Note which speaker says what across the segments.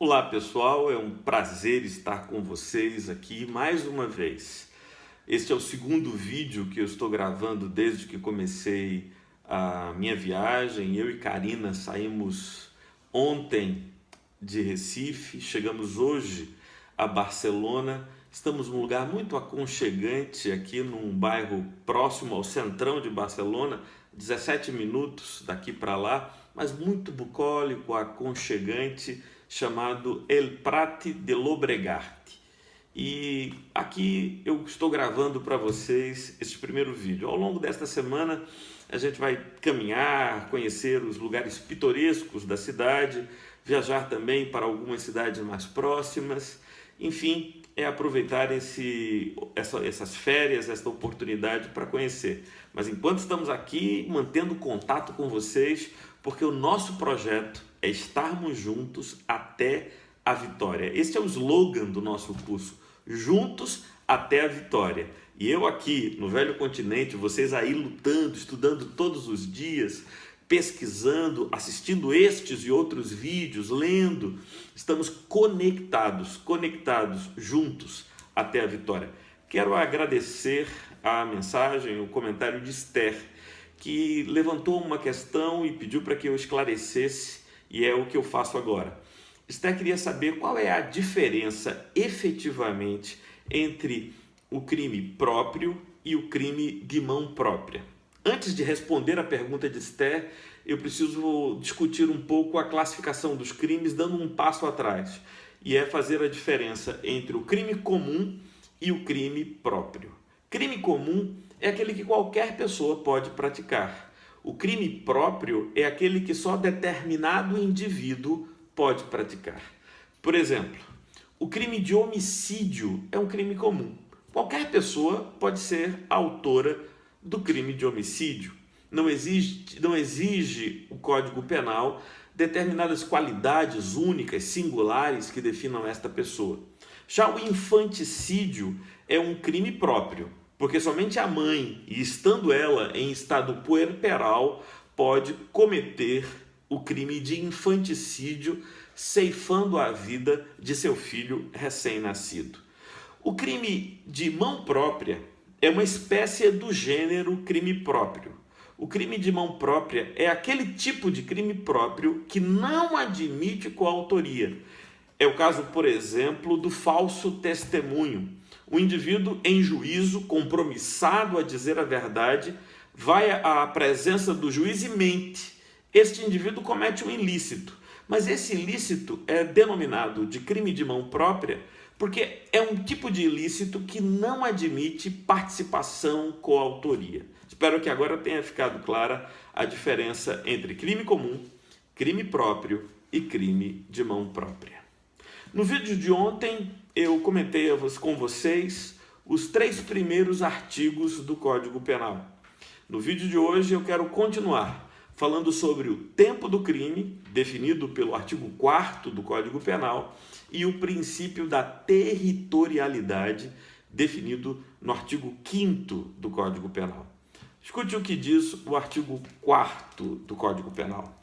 Speaker 1: Olá pessoal, é um prazer estar com vocês aqui mais uma vez. Este é o segundo vídeo que eu estou gravando desde que comecei a minha viagem. Eu e Karina saímos ontem de Recife, chegamos hoje a Barcelona. Estamos num lugar muito aconchegante aqui num bairro próximo ao centrão de Barcelona, 17 minutos daqui para lá, mas muito bucólico, aconchegante, chamado El Prat de Llobregat. E aqui eu estou gravando para vocês este primeiro vídeo. Ao longo desta semana a gente vai caminhar, conhecer os lugares pitorescos da cidade, viajar também para algumas cidades mais próximas, enfim, é aproveitar essas férias, esta oportunidade para conhecer. Mas enquanto estamos aqui, mantendo contato com vocês, porque o nosso projeto é estarmos juntos até a vitória. Este é o slogan do nosso curso, juntos até a vitória. E eu aqui no velho continente, vocês aí lutando, estudando todos os dias, pesquisando, assistindo estes e outros vídeos, lendo, estamos conectados, juntos até a vitória. Quero agradecer a mensagem, o comentário de Esther, que levantou uma questão e pediu para que eu esclarecesse, e é o que eu faço agora. Esther queria saber qual é a diferença efetivamente entre o crime próprio e o crime de mão própria. Antes de responder a pergunta de Esther, eu preciso discutir um pouco a classificação dos crimes, dando um passo atrás, e é fazer a diferença entre o crime comum e o crime próprio. Crime comum é aquele que qualquer pessoa pode praticar. O crime próprio é aquele que só determinado indivíduo pode praticar. Por exemplo, o crime de homicídio é um crime comum. Qualquer pessoa pode ser autora do crime de homicídio. Não exige o Código Penal determinadas qualidades únicas, singulares, que definam esta pessoa. Já o infanticídio é um crime próprio, porque somente a mãe, e estando ela em estado puerperal, pode cometer o crime de infanticídio, ceifando a vida de seu filho recém-nascido. O crime de mão própria é uma espécie do gênero crime próprio. O crime de mão própria é aquele tipo de crime próprio que não admite coautoria. É o caso, por exemplo, do falso testemunho. O indivíduo em juízo, compromissado a dizer a verdade, vai à presença do juiz e mente. Este indivíduo comete um ilícito, mas esse ilícito é denominado de crime de mão própria porque é um tipo de ilícito que não admite participação, coautoria. Espero que agora tenha ficado clara a diferença entre crime comum, crime próprio e crime de mão própria. No vídeo de ontem, eu comentei com vocês os 3 primeiros artigos do Código Penal. No vídeo de hoje, eu quero continuar falando sobre o tempo do crime, definido pelo artigo 4º do Código Penal, e o princípio da territorialidade, definido no artigo 5º do Código Penal. Escute o que diz o artigo 4º do Código Penal.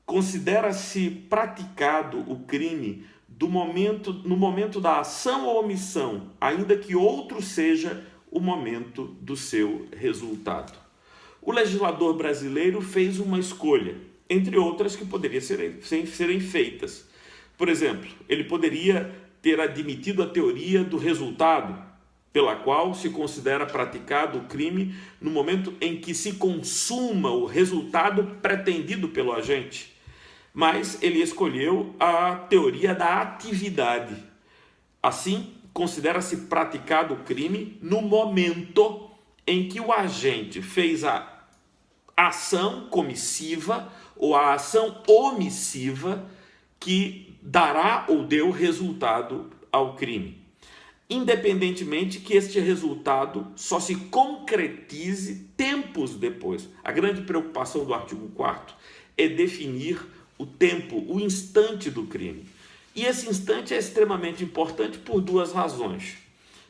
Speaker 1: Considera-se praticado o crime no momento da ação ou omissão, ainda que outro seja o momento do seu resultado. O legislador brasileiro fez uma escolha, entre outras que poderiam serem feitas. Por exemplo, ele poderia ter admitido a teoria do resultado, pela qual se considera praticado o crime no momento em que se consuma o resultado pretendido pelo agente. Mas ele escolheu a teoria da atividade. Assim, considera-se praticado o crime no momento em que o agente fez a ação comissiva ou a ação omissiva que dará ou deu resultado ao crime, independentemente que este resultado só se concretize tempos depois. A grande preocupação do artigo 4º é definir o tempo, o instante do crime. E esse instante é extremamente importante por 2 razões.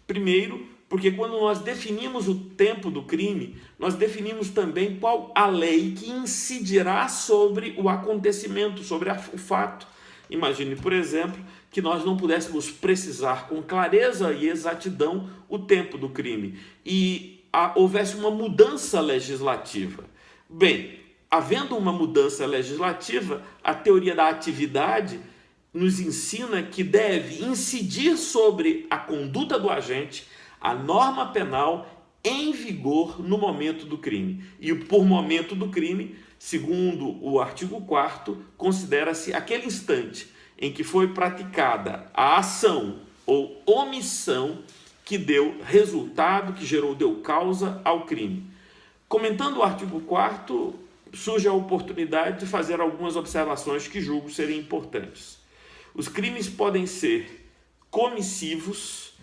Speaker 1: Primeiro, porque quando nós definimos o tempo do crime, nós definimos também qual a lei que incidirá sobre o acontecimento, sobre o fato. Imagine, por exemplo, que nós não pudéssemos precisar com clareza e exatidão o tempo do crime e houvesse uma mudança legislativa. Bem, havendo uma mudança legislativa, a teoria da atividade nos ensina que deve incidir sobre a conduta do agente a norma penal em vigor no momento do crime. E por momento do crime, segundo o artigo 4º, considera-se aquele instante em que foi praticada a ação ou omissão que deu resultado, que deu causa ao crime. Comentando o artigo 4º, surge a oportunidade de fazer algumas observações que julgo serem importantes. Os crimes podem ser comissivos,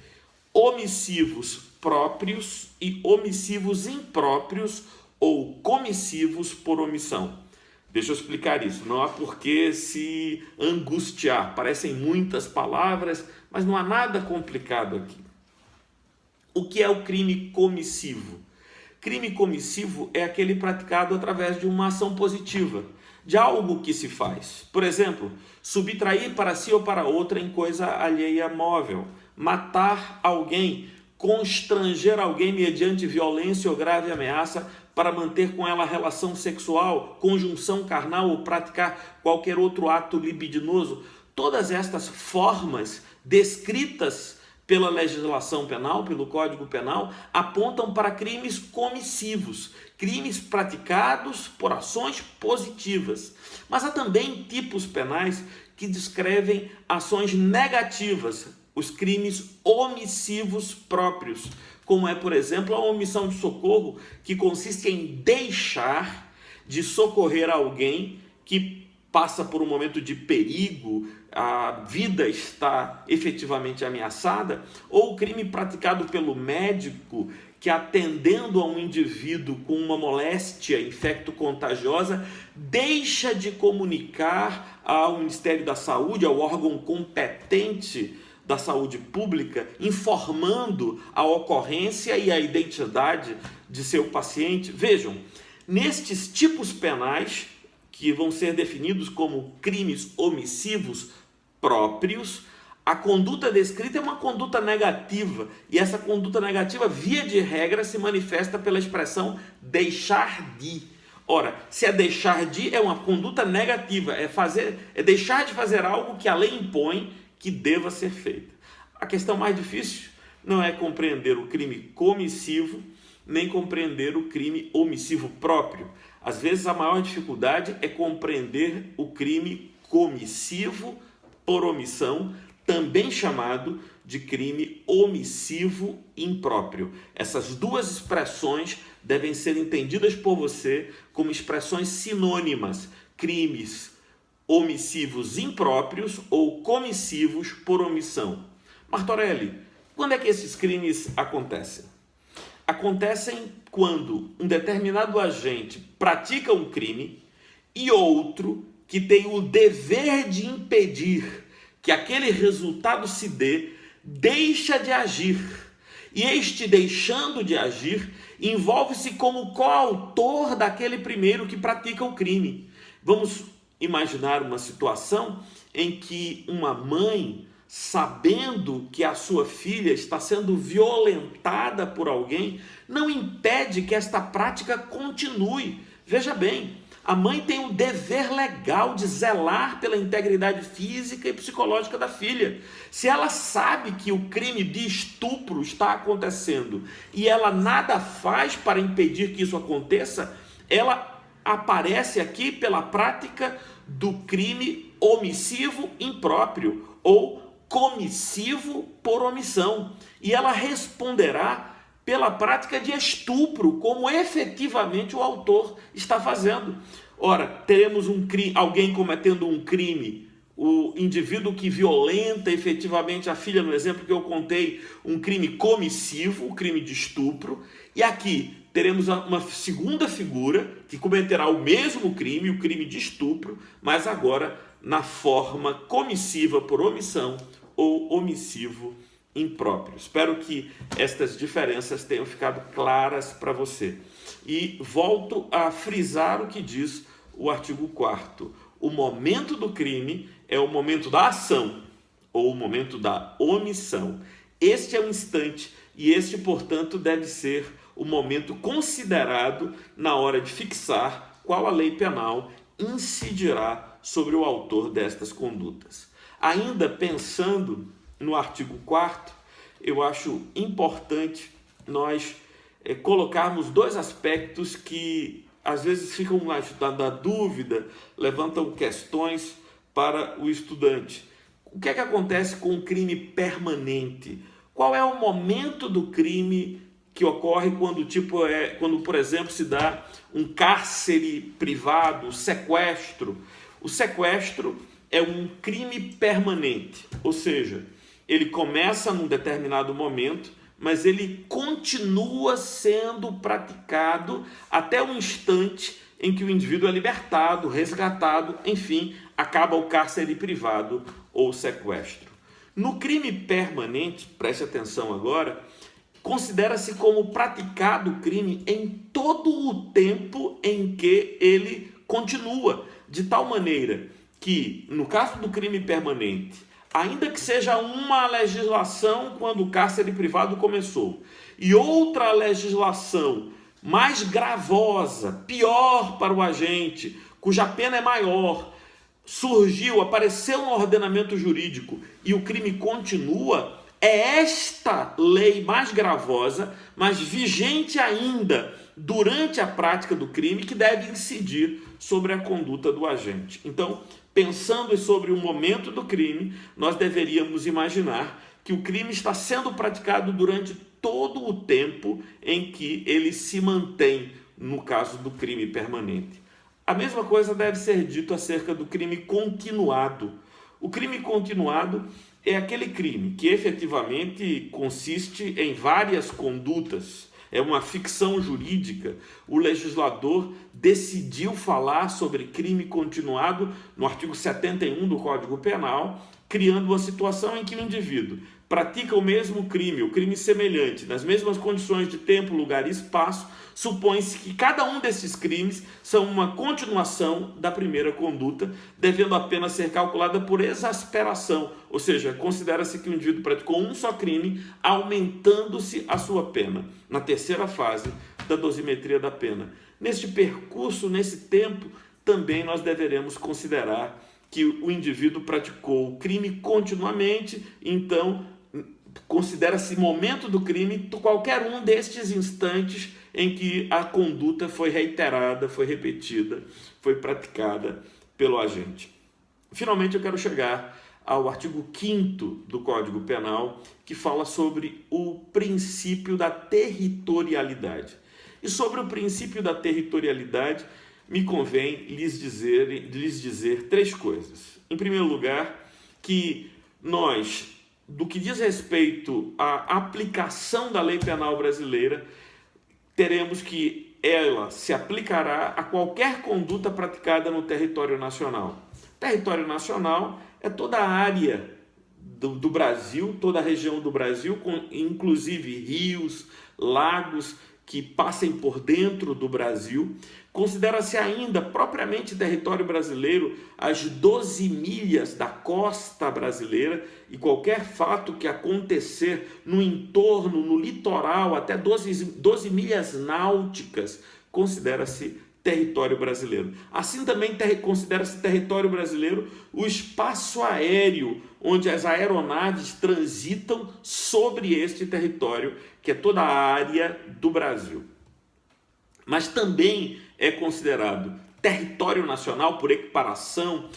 Speaker 1: omissivos próprios e omissivos impróprios ou comissivos por omissão. Deixa eu explicar isso, não há por que se angustiar, parecem muitas palavras, mas não há nada complicado aqui. O que é o crime comissivo? Crime comissivo é aquele praticado através de uma ação positiva, de algo que se faz. Por exemplo, subtrair para si ou para outra em coisa alheia móvel, matar alguém, constranger alguém mediante violência ou grave ameaça para manter com ela relação sexual, conjunção carnal ou praticar qualquer outro ato libidinoso. Todas estas formas descritas pela legislação penal, pelo Código Penal, apontam para crimes comissivos, crimes praticados por ações positivas. Mas há também tipos penais que descrevem ações negativas, os crimes omissivos próprios, como é, por exemplo, a omissão de socorro, que consiste em deixar de socorrer alguém que passa por um momento de perigo, a vida está efetivamente ameaçada, ou o crime praticado pelo médico que, atendendo a um indivíduo com uma moléstia infecto-contagiosa, deixa de comunicar ao Ministério da Saúde, ao órgão competente da saúde pública, informando a ocorrência e a identidade de seu paciente. Vejam, nestes tipos penais, que vão ser definidos como crimes omissivos próprios, a conduta descrita é uma conduta negativa, e essa conduta negativa, via de regra, se manifesta pela expressão deixar de. Ora, se é deixar de, é uma conduta negativa, é deixar de fazer algo que a lei impõe que deva ser feito. A questão mais difícil não é compreender o crime comissivo, nem compreender o crime omissivo próprio. Às vezes a maior dificuldade é compreender o crime comissivo por omissão, também chamado de crime omissivo impróprio. Essas duas expressões devem ser entendidas por você como expressões sinônimas: crimes omissivos impróprios ou comissivos por omissão. Martorelli, quando é que esses crimes acontecem? Acontecem quando um determinado agente pratica um crime e outro que tem o dever de impedir que aquele resultado se dê, deixa de agir. E este deixando de agir envolve-se como coautor daquele primeiro que pratica o crime. Vamos imaginar uma situação em que uma mãe, sabendo que a sua filha está sendo violentada por alguém, não impede que esta prática continue. Veja bem, a mãe tem o dever legal de zelar pela integridade física e psicológica da filha. Se ela sabe que o crime de estupro está acontecendo e ela nada faz para impedir que isso aconteça, ela aparece aqui pela prática do crime omissivo impróprio ou comissivo por omissão, e ela responderá pela prática de estupro, como efetivamente o autor está fazendo. Ora, teremos alguém cometendo um crime, o indivíduo que violenta efetivamente a filha, no exemplo que eu contei, um crime comissivo, o crime de estupro, e aqui teremos uma segunda figura que cometerá o mesmo crime, o crime de estupro, mas agora na forma comissiva por omissão ou omissivo impróprio. Espero que estas diferenças tenham ficado claras para você. E volto a frisar o que diz o artigo 4º. o momento do crime é o momento da ação ou o momento da omissão. Este é o instante e este, portanto, deve ser o momento considerado na hora de fixar qual a lei penal incidirá sobre o autor destas condutas. Ainda pensando no artigo 4º, eu acho importante nós colocarmos dois aspectos que às vezes ficam na dúvida, levantam questões para o estudante. O que é que acontece com o crime permanente? Qual é o momento do crime que ocorre quando, por exemplo, se dá um cárcere privado, sequestro? O sequestro é um crime permanente, ou seja, ele começa num determinado momento, mas ele continua sendo praticado até o instante em que o indivíduo é libertado, resgatado, enfim, acaba o cárcere privado ou sequestro. No crime permanente, preste atenção agora, considera-se como praticado o crime em todo o tempo em que ele continua, de tal maneira que, no caso do crime permanente, ainda que seja uma legislação quando o cárcere privado começou, e outra legislação mais gravosa, pior para o agente, cuja pena é maior, apareceu no ordenamento jurídico e o crime continua, é esta lei mais gravosa, mas vigente ainda durante a prática do crime, que deve incidir sobre a conduta do agente. Então, pensando sobre o momento do crime, nós deveríamos imaginar que o crime está sendo praticado durante todo o tempo em que ele se mantém, no caso do crime permanente. A mesma coisa deve ser dito acerca do crime continuado. O crime continuado é aquele crime que efetivamente consiste em várias condutas, é uma ficção jurídica. O legislador decidiu falar sobre crime continuado no artigo 71 do Código Penal, criando uma situação em que o indivíduo pratica o mesmo crime, o crime semelhante, nas mesmas condições de tempo, lugar e espaço. Supõe-se que cada um desses crimes são uma continuação da primeira conduta, devendo a pena ser calculada por exasperação, ou seja, considera-se que o indivíduo praticou um só crime, aumentando-se a sua pena, na terceira fase da dosimetria da pena. Neste percurso, nesse tempo, também nós deveremos considerar que o indivíduo praticou o crime continuamente, então considera-se momento do crime qualquer um destes instantes em que a conduta foi reiterada, foi repetida, foi praticada pelo agente. Finalmente, eu quero chegar ao artigo 5º do Código Penal, que fala sobre o princípio da territorialidade. E sobre o princípio da territorialidade, me convém lhes dizer três coisas. Em primeiro lugar, que nós, do que diz respeito à aplicação da lei penal brasileira, teremos que ela se aplicará a qualquer conduta praticada no território nacional. Território nacional é toda a área do Brasil, toda a região do Brasil, inclusive rios, lagos que passem por dentro do Brasil. Considera-se ainda propriamente território brasileiro as 12 milhas da costa brasileira, e qualquer fato que acontecer no entorno, no litoral, até 12 milhas náuticas, considera-se território brasileiro. Assim também considera-se território brasileiro o espaço aéreo, onde as aeronaves transitam sobre este território, que é toda a área do Brasil. Mas também é considerado território nacional, por equiparação,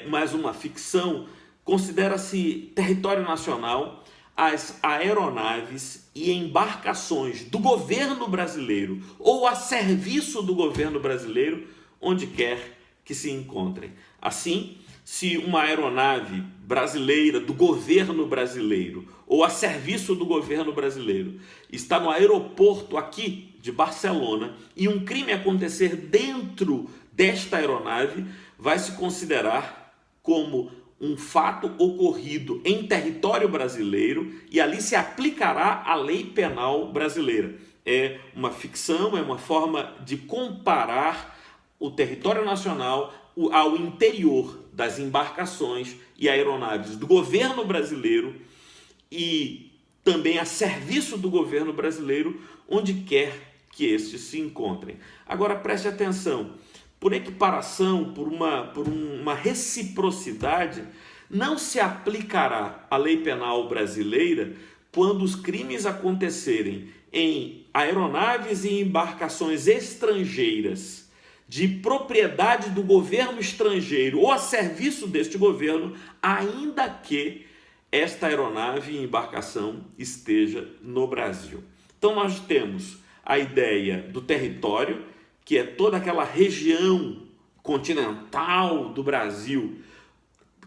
Speaker 1: mais uma ficção, considera-se território nacional as aeronaves e embarcações do governo brasileiro ou a serviço do governo brasileiro, onde quer que se encontrem. Assim, se uma aeronave brasileira do governo brasileiro ou a serviço do governo brasileiro está no aeroporto aqui de Barcelona e um crime acontecer dentro desta aeronave, vai se considerar como um fato ocorrido em território brasileiro e ali se aplicará a lei penal brasileira. É uma ficção, é uma forma de comparar o território nacional ao interior das embarcações e aeronaves do governo brasileiro e também a serviço do governo brasileiro, onde quer que estes se encontrem. Agora preste atenção, por equiparação, por uma reciprocidade, não se aplicará a lei penal brasileira quando os crimes acontecerem em aeronaves e embarcações estrangeiras de propriedade do governo estrangeiro ou a serviço deste governo, ainda que esta aeronave e embarcação esteja no Brasil. Então nós temos a ideia do território, que é toda aquela região continental do Brasil,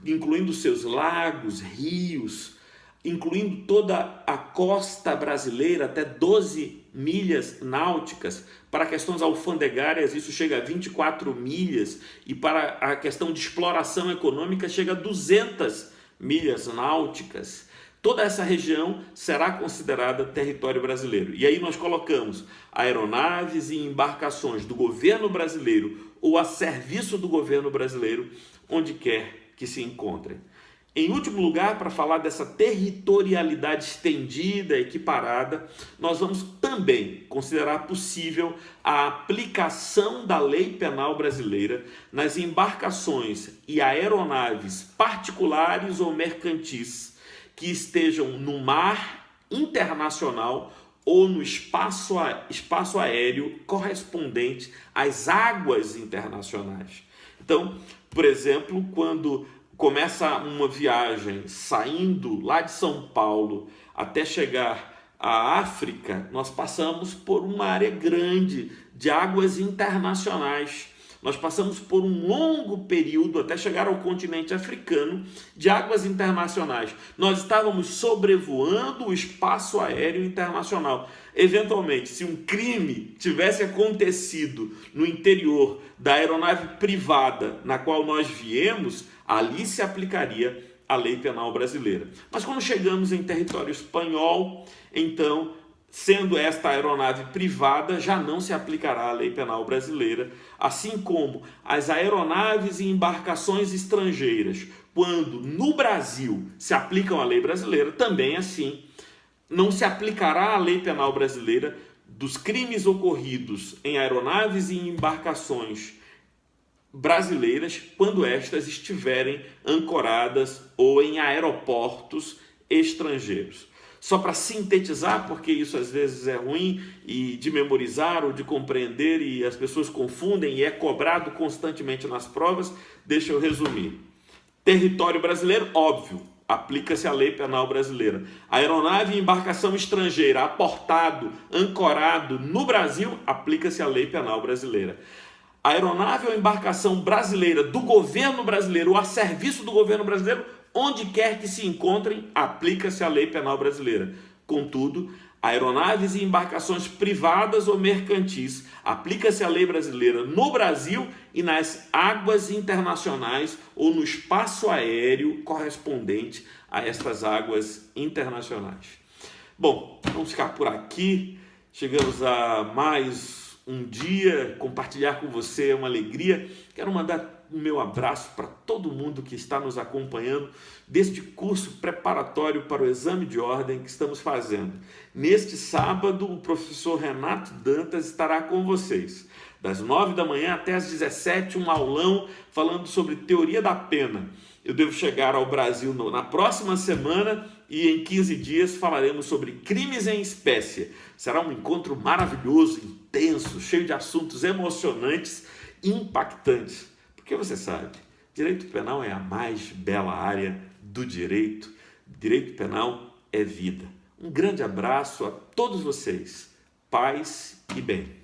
Speaker 1: incluindo seus lagos, rios, incluindo toda a costa brasileira, até 12 milhas náuticas. Para questões alfandegárias, isso chega a 24 milhas, e para a questão de exploração econômica, chega a 200 milhas náuticas. Toda essa região será considerada território brasileiro. E aí nós colocamos aeronaves e embarcações do governo brasileiro ou a serviço do governo brasileiro, onde quer que se encontrem. Em último lugar, para falar dessa territorialidade estendida, equiparada, nós vamos também considerar possível a aplicação da lei penal brasileira nas embarcações e aeronaves particulares ou mercantis que estejam no mar internacional ou no espaço aéreo correspondente às águas internacionais. Então, por exemplo, quando começa uma viagem saindo lá de São Paulo até chegar à África, nós passamos por uma área grande de águas internacionais. Nós passamos por um longo período até chegar ao continente africano de águas internacionais. Nós estávamos sobrevoando o espaço aéreo internacional. Eventualmente, se um crime tivesse acontecido no interior da aeronave privada na qual nós viemos, ali se aplicaria a lei penal brasileira. Mas quando chegamos em território espanhol, então, sendo esta aeronave privada, já não se aplicará a lei penal brasileira, assim como as aeronaves e embarcações estrangeiras, quando no Brasil se aplicam a lei brasileira, também assim não se aplicará a lei penal brasileira dos crimes ocorridos em aeronaves e embarcações brasileiras quando estas estiverem ancoradas ou em aeroportos estrangeiros. Só para sintetizar, porque isso às vezes é ruim e de memorizar ou de compreender e as pessoas confundem e é cobrado constantemente nas provas, deixa eu resumir. Território brasileiro, óbvio, aplica-se a lei penal brasileira. Aeronave e embarcação estrangeira aportado, ancorado no Brasil, aplica-se a lei penal brasileira. Aeronave ou embarcação brasileira do governo brasileiro ou a serviço do governo brasileiro, onde quer que se encontrem, aplica-se a lei penal brasileira. Contudo, aeronaves e embarcações privadas ou mercantis, aplica-se a lei brasileira no Brasil e nas águas internacionais ou no espaço aéreo correspondente a estas águas internacionais. Bom, vamos ficar por aqui. Chegamos a mais um dia, compartilhar com você uma alegria. Quero mandar o meu abraço para todo mundo que está nos acompanhando deste curso preparatório para o exame de ordem que estamos fazendo. Neste sábado, o professor Renato Dantas estará com vocês, das 9 da manhã até as 17, um aulão falando sobre teoria da pena. Eu devo chegar ao Brasil na próxima semana e em 15 dias falaremos sobre crimes em espécie. Será um encontro maravilhoso, intenso, cheio de assuntos emocionantes e impactantes. Porque você sabe, direito penal é a mais bela área do direito. Direito penal é vida. Um grande abraço a todos vocês. Paz e bem.